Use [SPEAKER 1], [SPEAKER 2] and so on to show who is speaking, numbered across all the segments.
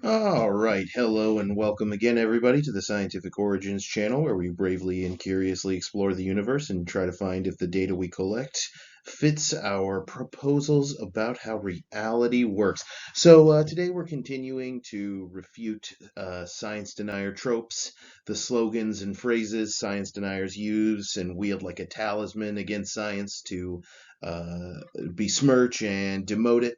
[SPEAKER 1] All right, hello and welcome again, everybody, to the Scientific Origins channel, where we bravely and curiously explore the universe and try to find if the data we collect fits our proposals about how reality works. So today we're continuing to refute science denier tropes, the slogans and phrases science deniers use and wield like a talisman against science to besmirch and demote it.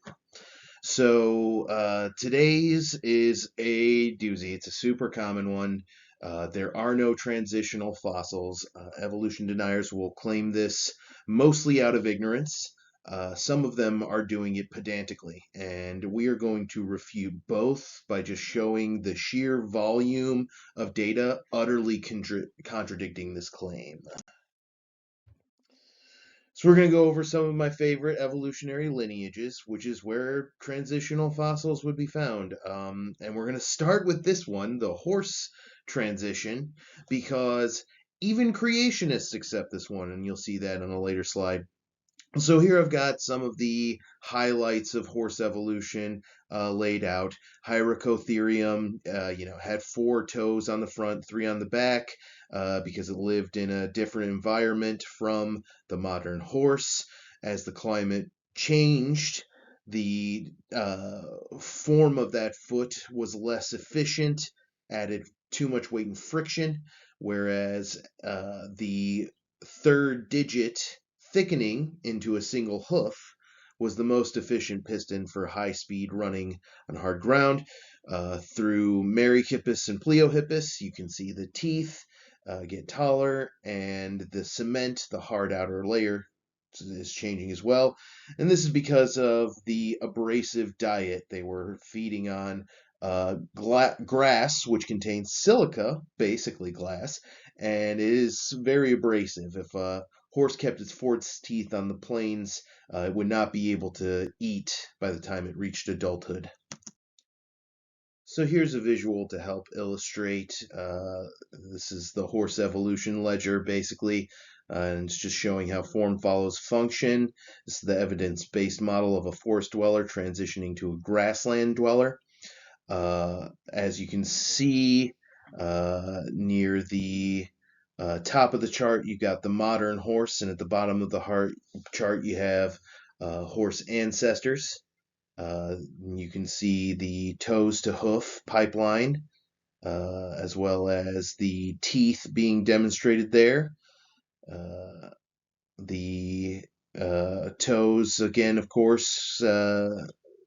[SPEAKER 1] So today's is a doozy. It's a super common one. There are no transitional fossils. Evolution deniers will claim this mostly out of ignorance. Some of them are doing it pedantically, and we are going to refute both by just showing the sheer volume of data utterly contradicting this claim. So we're going to go over some of my favorite evolutionary lineages, which is where transitional fossils would be found. And we're going to start with this one, the horse transition, because even creationists accept this one, and you'll see that on a later slide. So here I've got some of the highlights of horse evolution laid out. Hyracotherium, had 4 toes on the front, 3 on the back, because it lived in a different environment from the modern horse. As the climate changed, the form of that foot was less efficient, added too much weight and friction, whereas the third digit thickening into a single hoof was the most efficient piston for high-speed running on hard ground. Through Merychippus and Pliohippus, you can see the teeth get taller, and the cement, the hard outer layer, is changing as well. And this is because of the abrasive diet they were feeding on. Grass, which contains silica, basically glass, and it is very abrasive. If a horse kept its force teeth on the plains, it would not be able to eat by the time it reached adulthood. So here's a visual to help illustrate. This is the horse evolution ledger, basically, and it's just showing how form follows function. This is the evidence-based model of a forest dweller transitioning to a grassland dweller. As you can see, near the top of the chart, you got the modern horse, and at the bottom of the chart, you have horse ancestors. You can see the toes to hoof pipeline, as well as the teeth being demonstrated there. The toes, again, of course,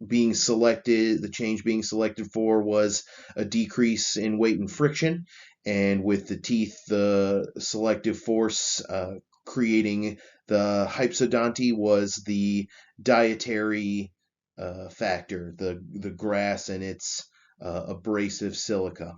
[SPEAKER 1] being selected, the change being selected for was a decrease in weight and friction, and with the teeth, the selective force creating the hypsodonty was the dietary factor, the grass and its abrasive silica.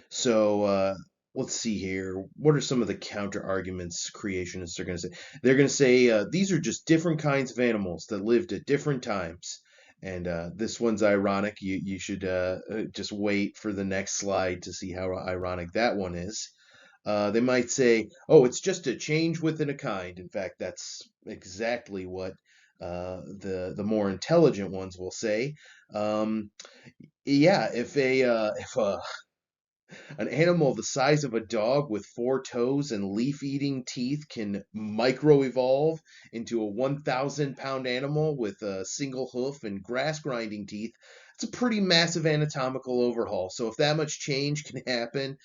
[SPEAKER 1] So let's see here. What are some of the counter arguments creationists are going to say? They're going to say these are just different kinds of animals that lived at different times. And this one's ironic. You should just wait for the next slide to see how ironic that one is. They might say, "Oh, it's just a change within a kind." In fact, that's exactly what the more intelligent ones will say. Um, yeah, if a an animal the size of a dog with 4 toes and leaf-eating teeth can micro-evolve into a 1,000-pound animal with a single hoof and grass-grinding teeth. It's a pretty massive anatomical overhaul. So if that much change can happen,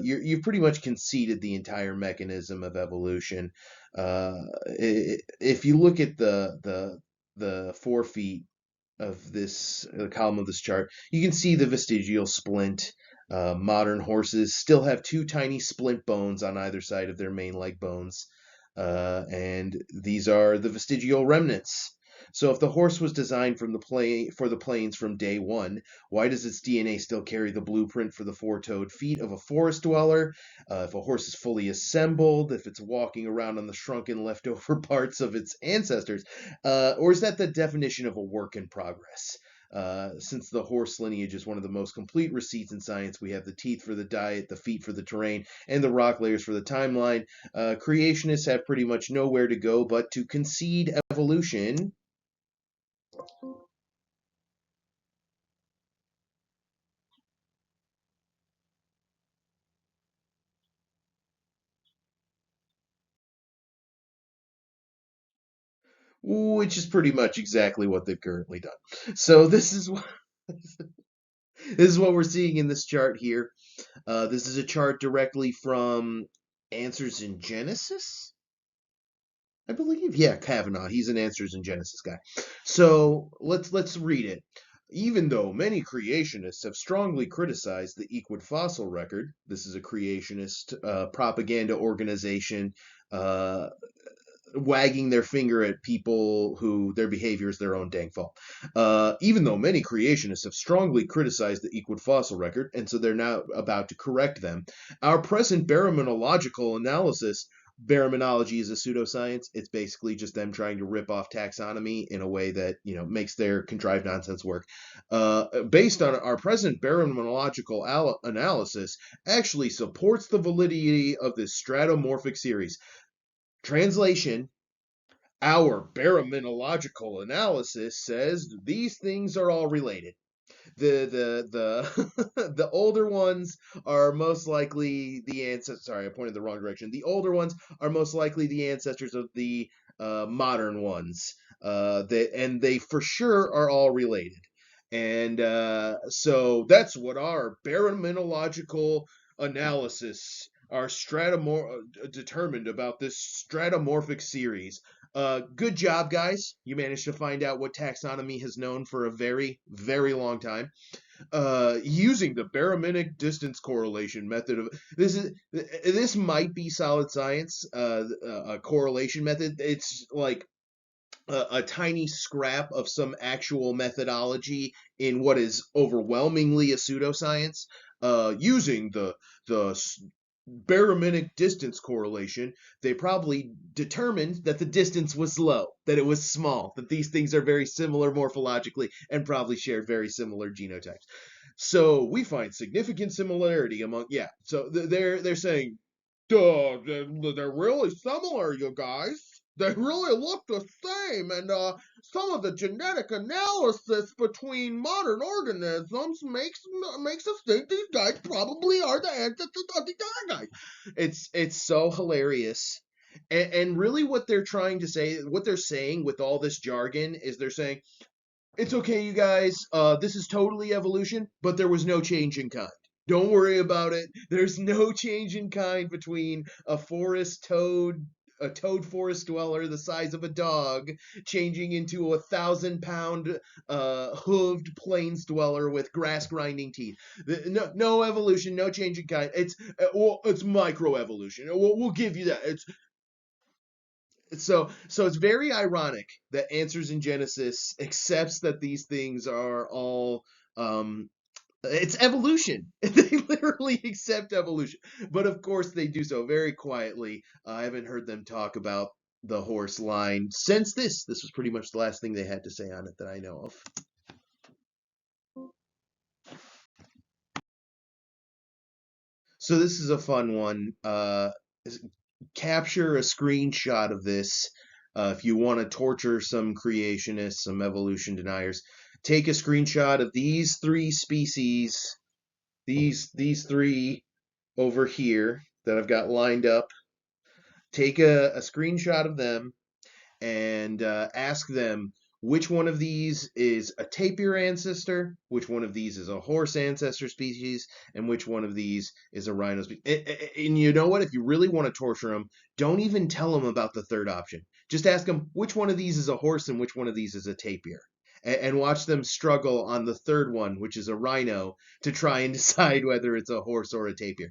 [SPEAKER 1] you've pretty much conceded the entire mechanism of evolution. If you look at the forefeet of this the column of this chart, you can see the vestigial splint. Modern horses still have 2 tiny splint bones on either side of their main leg bones, and these are the vestigial remnants. So if the horse was designed for the plains from day one, why does its DNA still carry the blueprint for the 4-toed feet of a forest dweller? If a horse is fully assembled, if it's walking around on the shrunken leftover parts of its ancestors, or is that the definition of a work in progress? Since the horse lineage is one of the most complete receipts in science, we have the teeth for the diet, the feet for the terrain, and the rock layers for the timeline. Creationists have pretty much nowhere to go but to concede evolution. which is pretty much exactly what they've currently done. So this is what we're seeing in this chart here. This is a chart directly from Answers in Genesis, I believe. Yeah, Kavanaugh. He's an Answers in Genesis guy. So let's read it. Even though many creationists have strongly criticized the Equid fossil record, this is a creationist propaganda organization uh, wagging their finger at people who their behavior is their own dang fault. Even though many creationists have strongly criticized the Equid fossil record, and so they're now about to correct them, our present baraminological analysis. Baraminology is a pseudoscience. It's basically just them trying to rip off taxonomy in a way that makes their contrived nonsense work. Based on our present baraminological analysis, actually supports the validity of this stratomorphic series. Translation: our baraminological analysis says these things are all related. The the older ones are most likely the ancestors. Sorry, I pointed the wrong direction. The older ones are most likely the ancestors of the modern ones. And they for sure are all related. And so that's what our baraminological analysis, our determined about this stratomorphic series. Good job, guys. You managed to find out what taxonomy has known for a very, very long time. Using the barometric distance correlation method of this might be solid science, a correlation method. It's like a tiny scrap of some actual methodology in what is overwhelmingly a pseudoscience. Using the barometric distance correlation, they probably determined that the distance was low, that it was small, that these things are very similar morphologically and probably share very similar genotypes. So we find significant similarity among So they're saying, duh, they're really similar, you guys. They really look the same, and some of the genetic analysis between modern organisms makes us think these guys probably are the ancestors of these other guys. It's so hilarious, and really what they're trying to say, what they're saying with all this jargon is they're saying it's okay, you guys. This is totally evolution, but there was no change in kind. Don't worry about it. There's no change in kind between a toad forest dweller the size of a dog, changing into 1,000-pound hooved plains dweller with grass grinding teeth. No evolution, no change in kind. It's microevolution. We'll give you that. So it's very ironic that Answers in Genesis accepts that these things are all it's evolution. They literally accept evolution. But of course they do so very quietly. I haven't heard them talk about the horse line since this. This was pretty much the last thing they had to say on it that I know of. So this is a fun one. Capture a screenshot of this. If you want to torture some creationists, some evolution deniers, take a screenshot of these three species, these three over here that I've got lined up. Take a screenshot of them and ask them which one of these is a tapir ancestor, which one of these is a horse ancestor species, and which one of these is a rhino species. And you know what? If you really want to torture them, don't even tell them about the third option. Just ask them which one of these is a horse and which one of these is a tapir. And watch them struggle on the third one, which is a rhino, to try and decide whether it's a horse or a tapir.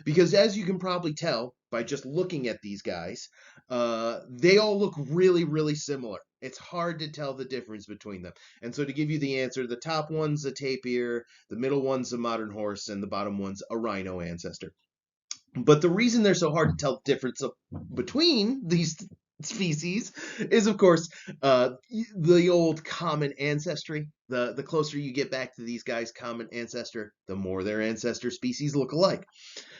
[SPEAKER 1] Because as you can probably tell by just looking at these guys, they all look really, really similar. It's hard to tell the difference between them. And so to give you the answer, the top one's a tapir, the middle one's a modern horse, and the bottom one's a rhino ancestor. But the reason they're so hard to tell the difference between these species is, of course, the old common ancestry. The closer you get back to these guys' common ancestor, the more their ancestor species look alike.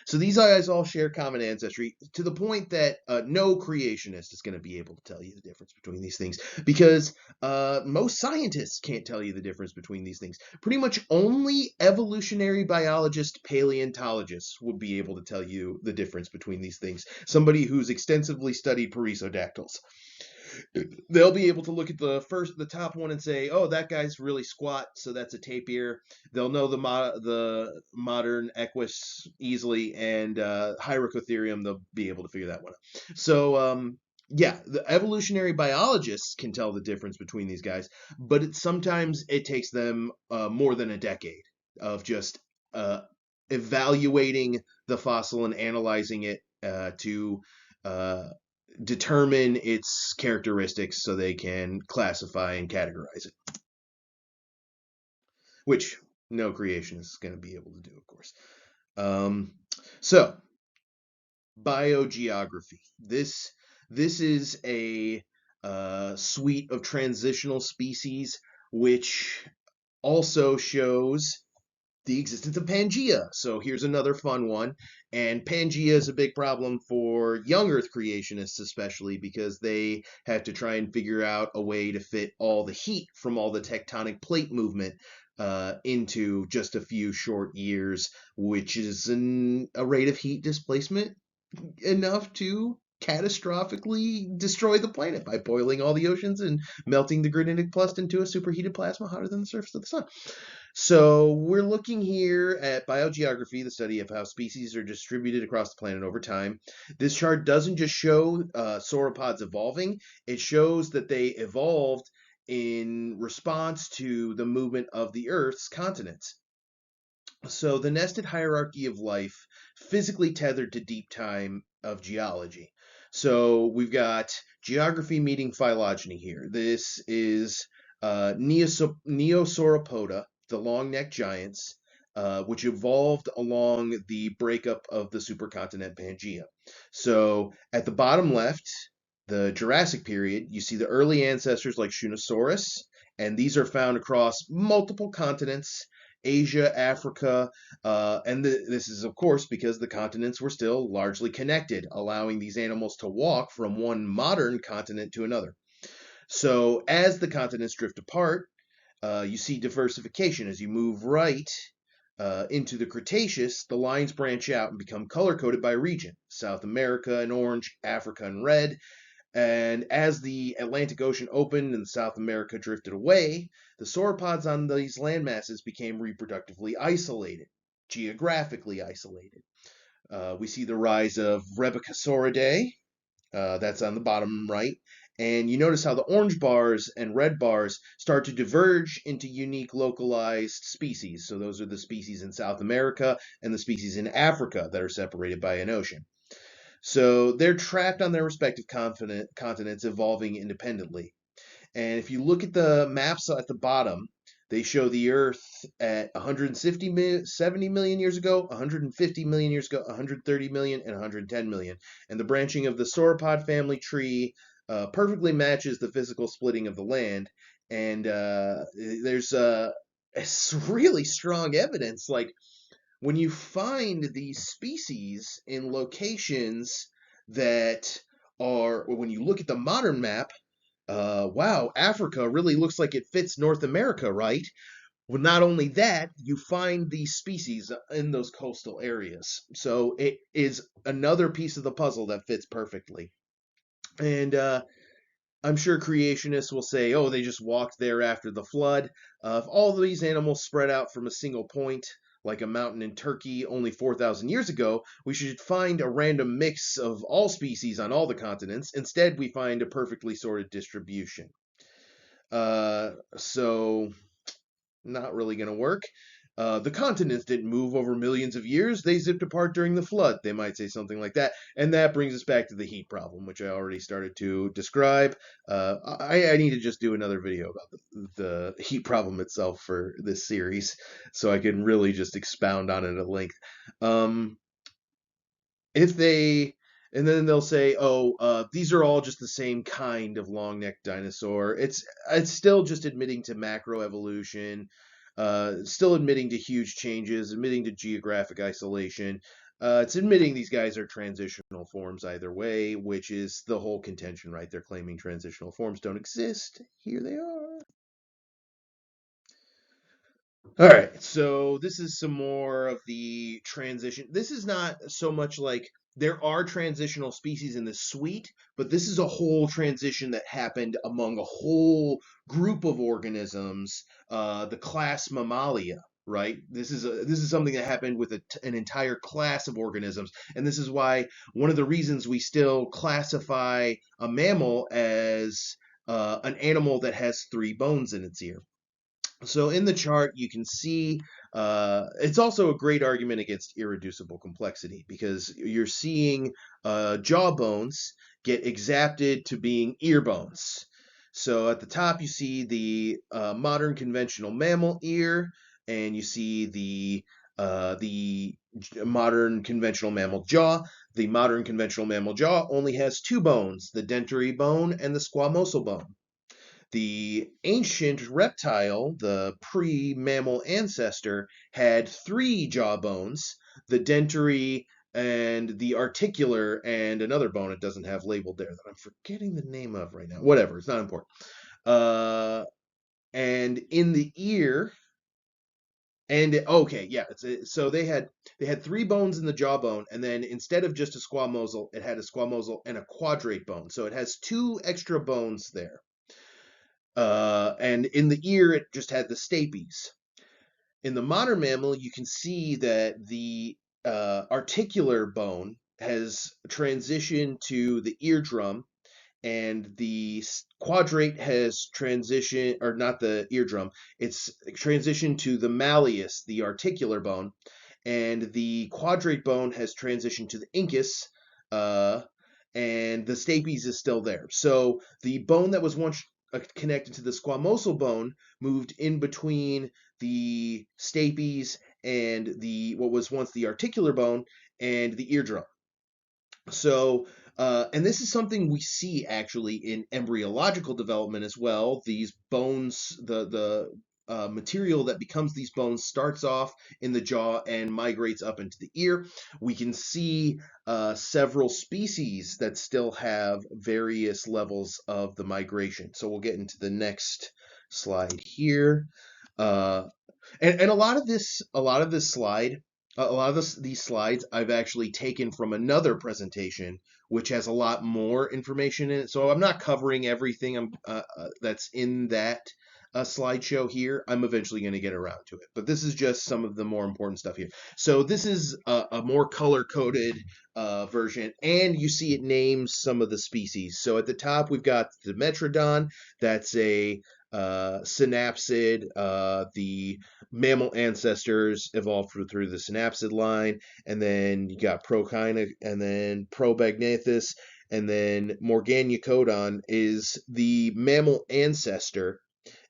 [SPEAKER 1] So these guys all share common ancestry to the point that no creationist is going to be able to tell you the difference between these things, because most scientists can't tell you the difference between these things. Pretty much only evolutionary biologist paleontologists would be able to tell you the difference between these things. Somebody who's extensively studied perissodactyls. They'll be able to look at the top one and say, "Oh, that guy's really squat, so that's a tapir." They'll know the modern Equus easily, and Hyracotherium. They'll be able to figure that one out. So, yeah, the evolutionary biologists can tell the difference between these guys, but sometimes it takes them more than a decade of just uh, evaluating the fossil and analyzing it to uh, determine its characteristics so they can classify and categorize it, which no creationist is going to be able to do, of course. So, biogeography. This is a suite of transitional species, which also shows the existence of Pangea. So here's another fun one. And Pangea is a big problem for young Earth creationists, especially because they had to try and figure out a way to fit all the heat from all the tectonic plate movement into just a few short years, which is a rate of heat displacement enough to catastrophically destroy the planet by boiling all the oceans and melting the granitic crust into a superheated plasma hotter than the surface of the sun. So we're looking here at biogeography, the study of how species are distributed across the planet over time. This chart doesn't just show sauropods evolving, it shows that they evolved in response to the movement of the Earth's continents. So the nested hierarchy of life physically tethered to deep time of geology. So we've got geography meeting phylogeny here. This is Neosauropoda, the long-necked giants, which evolved along the breakup of the supercontinent Pangaea. So at the bottom left, the Jurassic period, you see the early ancestors like Shunosaurus, and these are found across multiple continents: Asia, Africa, and this is, of course, because the continents were still largely connected, allowing these animals to walk from one modern continent to another. So as the continents drift apart, you see diversification. As you move right into the Cretaceous, the lines branch out and become color-coded by region. South America in orange, Africa in red, and as the Atlantic Ocean opened and South America drifted away, the sauropods on these landmasses became reproductively isolated, geographically isolated. We see the rise of Rebecosauridae, that's on the bottom right. And you notice how the orange bars and red bars start to diverge into unique localized species. So those are the species in South America and the species in Africa that are separated by an ocean. So they're trapped on their respective continents, evolving independently. And if you look at the maps at the bottom, they show the Earth at 170 million years ago, 150 million years ago, 130 million, and 110 million. And the branching of the sauropod family tree perfectly matches the physical splitting of the land. And there's really strong evidence. Like, when you find these species in locations that are, when you look at the modern map, wow, Africa really looks like it fits North America, right? Well, not only that, you find these species in those coastal areas. So it is another piece of the puzzle that fits perfectly. And I'm sure creationists will say, oh, they just walked there after the flood. If all these animals spread out from a single point, like a mountain in Turkey only 4,000 years ago, we should find a random mix of all species on all the continents. Instead, we find a perfectly sorted distribution. So, not really going to work. The continents didn't move over millions of years. They zipped apart during the flood. They might say something like that. And that brings us back to the heat problem, which I already started to describe. I need to just do another video about the heat problem itself for this series so I can really just expound on it at length. If they, and then they'll say, oh, these are all just the same kind of long-necked dinosaur. It's still just admitting to macroevolution, still admitting to huge changes, admitting to geographic isolation. It's admitting these guys are transitional forms either way, which is the whole contention, right? They're claiming transitional forms don't exist. Here they are. All right, so this is some more of the transition. This is not so much like there are transitional species in the suite, but this is a whole transition that happened among a whole group of organisms, the class Mammalia, right? This is something that happened with an entire class of organisms, and this is why one of the reasons we still classify a mammal as an animal that has three bones in its ear. So in the chart, you can see it's also a great argument against irreducible complexity because you're seeing jaw bones get exapted to being ear bones. So at the top, you see the modern conventional mammal ear, and you see the modern conventional mammal jaw. The modern conventional mammal jaw only has two bones, the dentary bone and the squamosal bone. The ancient reptile, the pre-mammal ancestor, had three jaw bones, the dentary and the articular and another bone it doesn't have labeled there that I'm forgetting the name of right now. Whatever, it's not important. And in the ear, and okay, yeah, so they had three bones in the jawbone, and then instead of just a squamosal, it had a squamosal and a quadrate bone. So it has two extra bones there. And in the ear, it just had the stapes. In the modern mammal, you can see that the articular bone has transitioned to the eardrum, and the quadrate has transitioned, or not the eardrum, it's transitioned to the malleus, the articular bone, and the quadrate bone has transitioned to the incus, uh, and the stapes is still there. So the bone that was once connected to the squamosal bone moved in between the stapes and the what was once the articular bone and the eardrum. So, and this is something we see actually in embryological development as well. These bones, the material that becomes these bones starts off in the jaw and migrates up into the ear. We can see several species that still have various levels of the migration. So we'll get into the next slide here. Uh, and a lot of these slides I've actually taken from another presentation, which has a lot more information in it. So I'm not covering everything that's in that slideshow here. I'm eventually going to get around to it, but this is just some of the more important stuff here. So this is a more color-coded version, and you see it names some of the species. So at the top we've got the Metrodon. That's a synapsid. The mammal ancestors evolved through the synapsid line, and then you got Prochyna, and then Probagnathus, and then Morganiacodon is the mammal ancestor,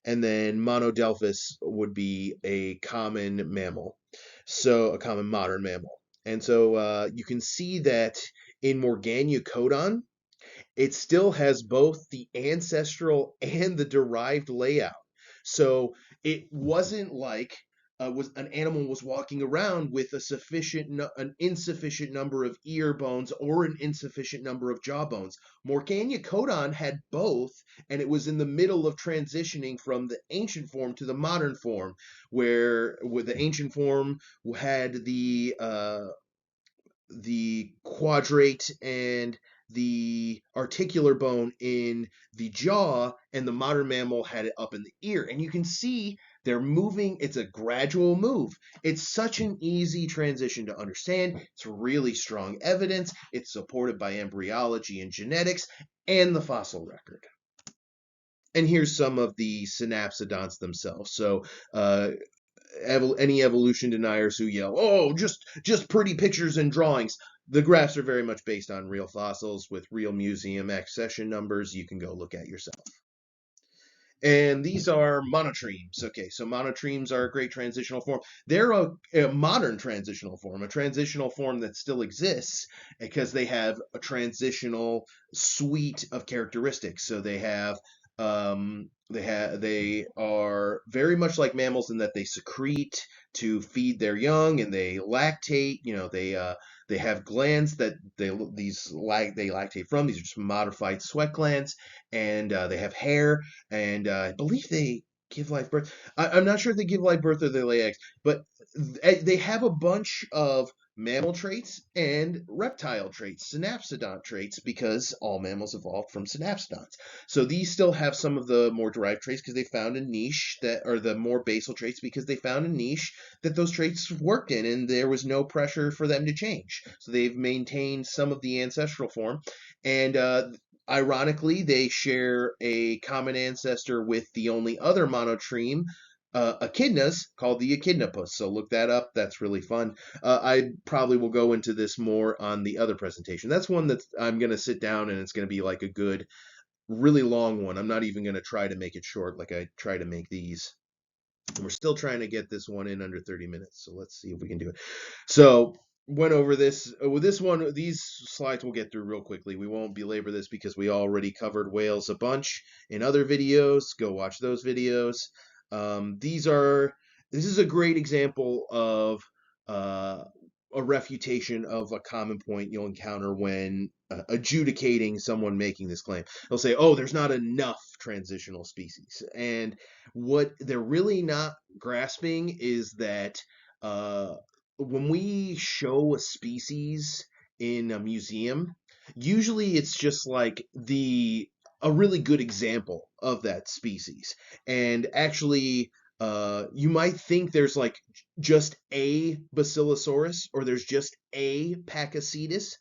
[SPEAKER 1] and then Monodelphis would be a common mammal, so a common modern mammal. And so you can see that in Morganiacodon, it still has both the ancestral and the derived layout. So it wasn't like was an animal was walking around with an insufficient number of ear bones or an insufficient number of jaw bones. Morganiacodon had both, and it was in the middle of transitioning from the ancient form to the modern form, where the ancient form had the quadrate and the articular bone in the jaw, and the modern mammal had it up in the ear. And you can see they're moving. It's a gradual move. It's such an easy transition to understand. It's really strong evidence. It's supported by embryology and genetics and the fossil record. And here's some of the synapsodonts themselves. So any evolution deniers who yell, "Oh, just pretty pictures and drawings." The graphs are very much based on real fossils with real museum accession numbers. You can go look at yourself. And these are monotremes. Okay, so monotremes are a great transitional form. They're a modern transitional form, a transitional form that still exists because they have a transitional suite of characteristics. So they are very much like mammals in that they secrete to feed their young, and they lactate. They have glands that they lactate from. These are just modified sweat glands, and they have hair, and I believe they give life birth. I'm not sure if they give life birth or they lay eggs, but they have a bunch of mammal traits and reptile traits, synapsodont traits, because all mammals evolved from synapsodonts. So these still have some of the more derived traits because they found a niche that, or the more basal traits because they found a niche that those traits worked in, and there was no pressure for them to change. So they've maintained some of the ancestral form, and ironically, they share a common ancestor with the only other monotreme, echidnas, called the Echidnapuss. So look that up. That's really fun. I probably will go into this more on the other presentation. That's one that I'm going to sit down and it's going to be like a good, really long one. I'm not even going to try to make it short like I try to make these. And we're still trying to get this one in under 30 minutes. So let's see if we can do it. So went over this with this one. These slides we'll get through real quickly. We won't belabor this because we already covered whales a bunch in other videos. Go watch those videos. This is a great example of a refutation of a common point you'll encounter when adjudicating someone making this claim. They'll say, oh, there's not enough transitional species. And what they're really not grasping is that when we show a species in a museum, usually it's just like a really good example of that species. And actually, you might think there's like just a Basilosaurus or there's just a Pakicetus,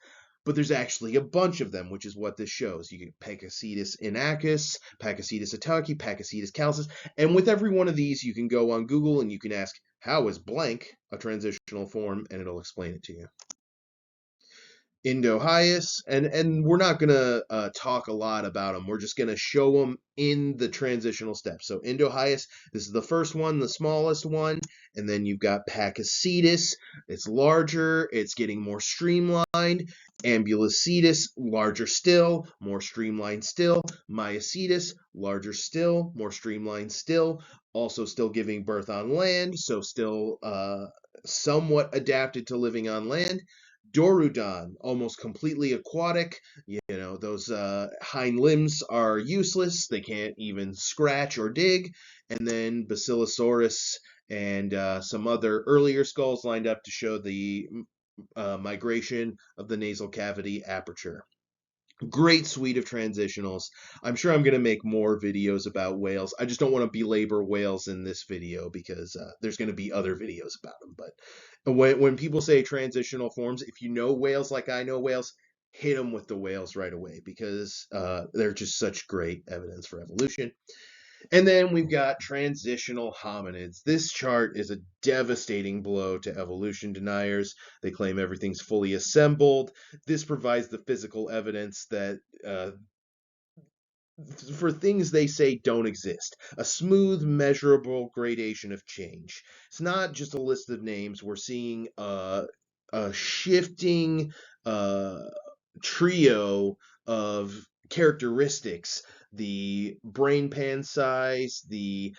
[SPEAKER 1] but there's actually a bunch of them, which is what this shows. You get Pakicetus inachus, Pakicetus ataki, Pakicetus calcis, and with every one of these, you can go on Google and you can ask, how is blank a transitional form, and it'll explain it to you. Eohippus, and we're not going to talk a lot about them. We're just going to show them in the transitional steps. So Eohippus, this is the first one, the smallest one, and then you've got Pakicetus. It's larger, it's getting more streamlined. Ambulocetus, larger still, more streamlined still. Myocetus, larger still, more streamlined still. Also still giving birth on land, so still somewhat adapted to living on land. Dorudon, almost completely aquatic. You know, those hind limbs are useless. They can't even scratch or dig. And then Basilosaurus and some other earlier skulls lined up to show the migration of the nasal cavity aperture. Great suite of transitionals. I'm sure I'm going to make more videos about whales. I just don't want to belabor whales in this video because there's going to be other videos about them. But when people say transitional forms, if you know whales like I know whales, hit them with the whales right away because they're just such great evidence for evolution. And then we've got transitional hominids. This chart is a devastating blow to evolution deniers. They claim everything's fully assembled. This provides the physical evidence that for things they say don't exist. A smooth, measurable gradation of change. It's not just a list of names. We're seeing a shifting trio of characteristics: the brain pan size, the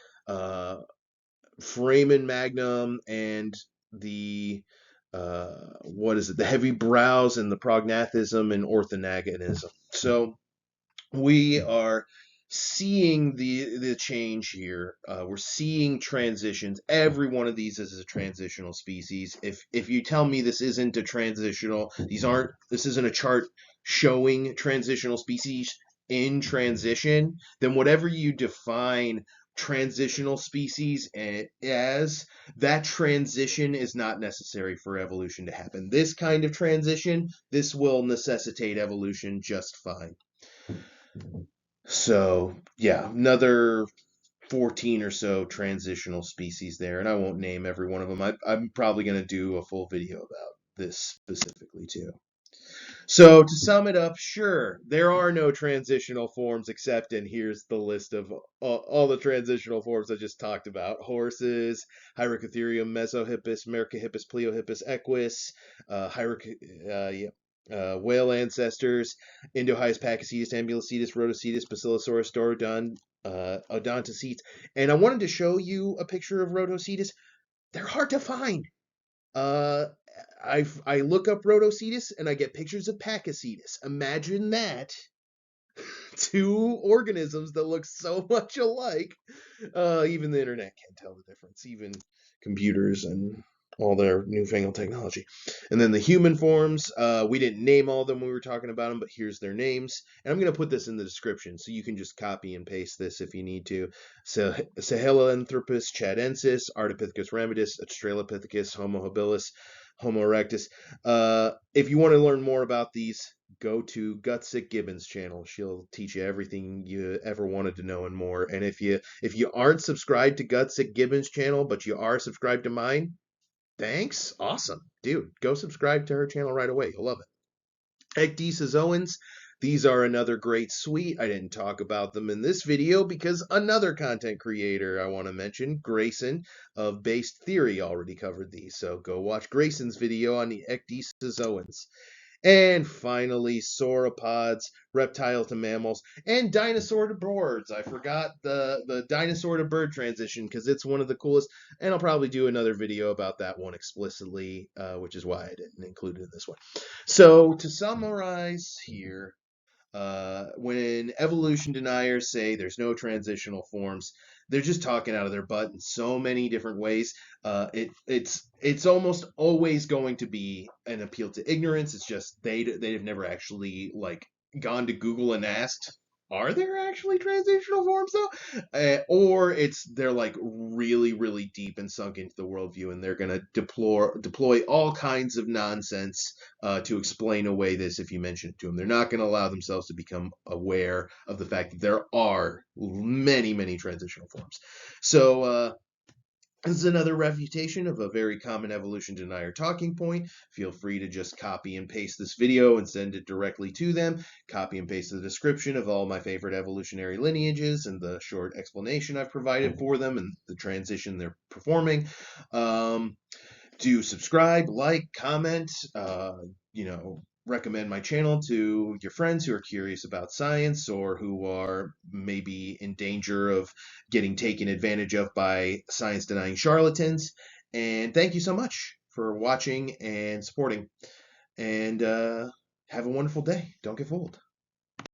[SPEAKER 1] foramen magnum, and the the heavy brows and the prognathism and orthonagonism. So we are seeing the change here. We're seeing transitions. Every one of these is a transitional species. If you tell me this isn't a transitional, this isn't a chart showing transitional species in transition, then whatever you define transitional species as, that transition is not necessary for evolution to happen. This kind of transition, this will necessitate evolution just fine. So, yeah, another 14 or so transitional species there, and I won't name every one of them. I'm probably going to do a full video about this specifically too. So, to sum it up, sure, there are no transitional forms except, and here's the list of all the transitional forms I just talked about: horses, Hyracotherium, Mesohippus, Merychippus, Pliohippus, Equus, whale ancestors, Eohippus, Pakicetus, Ambulocetus, Rhodocetus, Basilosaurus, Dorodon, Odontocetes. And I wanted to show you a picture of Rhodocetus. They're hard to find. I look up Rhodocetus and I get pictures of Pakicetus. Imagine that two organisms that look so much alike. Even the internet can't tell the difference, even computers and all their newfangled technology. And then the human forms, we didn't name all of them when we were talking about them, but here's their names. And I'm going to put this in the description, so you can just copy and paste this if you need to. So, Sahelanthropus chadensis, Ardipithecus ramidus, Australopithecus, Homo habilis, Homo erectus. If you want to learn more about these, go to Gutsick Gibbons' channel. She'll teach you everything you ever wanted to know and more. And if you aren't subscribed to Gutsick Gibbons' channel, but you are subscribed to mine, thanks. Awesome. Dude, go subscribe to her channel right away. You'll love it. Ecdysozoans. These are another great suite. I didn't talk about them in this video because another content creator I want to mention, Grayson of Based Theory, already covered these. So go watch Grayson's video on the Ecdysozoans. And finally, sauropods, reptile to mammals, and dinosaur to birds. I forgot the dinosaur to bird transition because it's one of the coolest, and I'll probably do another video about that one explicitly, which is why I didn't include it in this one. So to summarize here, when evolution deniers say there's no transitional forms, they're just talking out of their butt in so many different ways. It's almost always going to be an appeal to ignorance. It's just they've never actually like gone to Google and asked, are there actually transitional forms though? Or they're like really, really deep and sunk into the worldview, and they're gonna deploy all kinds of nonsense to explain away this if you mention it to them. They're not going to allow themselves to become aware of the fact that there are many, many transitional forms. So this is another refutation of a very common evolution denier talking point. Feel free to just copy and paste this video and send it directly to them. Copy and paste the description of all my favorite evolutionary lineages and the short explanation I've provided for them and the transition they're performing. Do subscribe, like, comment, recommend my channel to your friends who are curious about science or who are maybe in danger of getting taken advantage of by science-denying charlatans. And thank you so much for watching and supporting. And have a wonderful day. Don't get fooled.